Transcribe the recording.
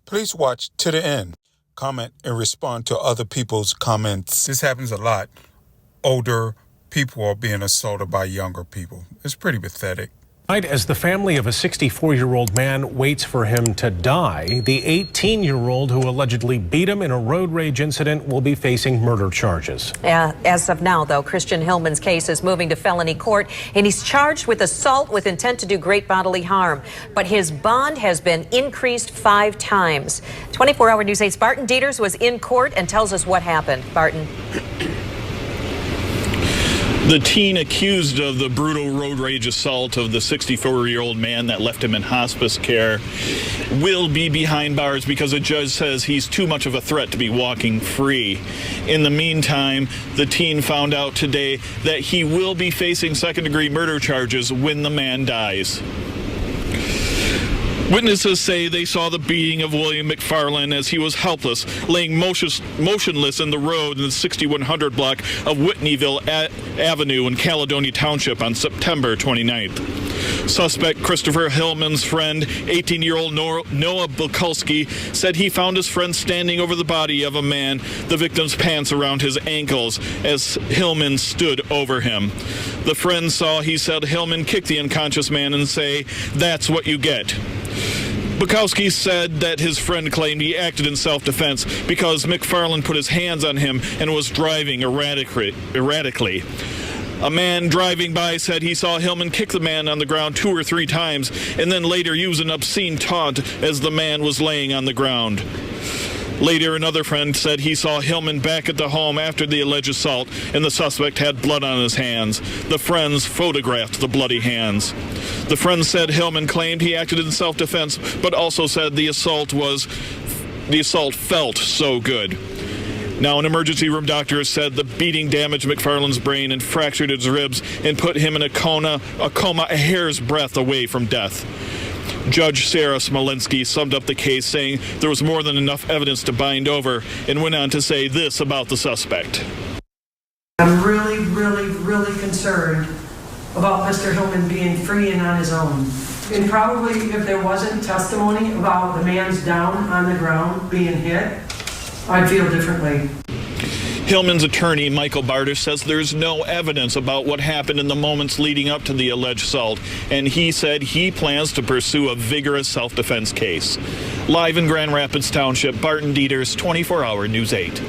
Please watch to the end. Comment and respond to other people's comments. This happens a lot. Older people are being assaulted by younger people. It's pretty pathetic. As the family of a 64-year-old man waits for him to die, the 18-year-old who allegedly beat him in a road rage incident will be facing murder charges. As of now, though, Christian Hillman's case is moving to felony court, and he's charged with assault with intent to do great bodily harm. But his bond has been increased 5 times. 24-hour News 8's Barton Dieters was in court and tells us what happened. Barton. The teen accused of the brutal road rage assault of the 64-year-old man that left him in hospice care will be behind bars because a judge says he's too much of a threat to be walking free. In the meantime, the teen found out today that he will be facing second-degree murder charges when the man dies. Witnesses say they saw the beating of William McFarland as he was helpless, laying motionless in the road in the 6100 block of Whitneyville Avenue in Caledonia Township on September 29th. Suspect Christopher Hillman's friend, 18-year-old Noah Bukulski, said he found his friend standing over the body of a man, the victim's pants around his ankles, as Hillman stood over him. The friend saw, he said, Hillman kick the unconscious man and say, "That's what you get." Bukowski said that his friend claimed he acted in self-defense because McFarland put his hands on him and was driving erratically. A man driving by said he saw Hillman kick the man on the ground 2 or 3 times and then later use an obscene taunt as the man was laying on the ground. Later, another friend said he saw Hillman back at the home after the alleged assault and the suspect had blood on his hands. The friends photographed the bloody hands. The friend said Hillman claimed he acted in self-defense, but also said the assault felt so good. Now, an emergency room doctor said the beating damaged McFarland's brain and fractured his ribs and put him in a coma a hair's breadth away from death. Judge Sarah Smolinski summed up the case, saying there was more than enough evidence to bind over, and went on to say this about the suspect. I'm really, really, really concerned about Mr. Hillman being free and on his own. And probably if there wasn't testimony about the man's down on the ground being hit, I'd feel differently. Hillman's attorney, Michael Bardish, says there's no evidence about what happened in the moments leading up to the alleged assault, and he said he plans to pursue a vigorous self-defense case. Live in Grand Rapids Township, Barton Dieters, 24-hour News 8.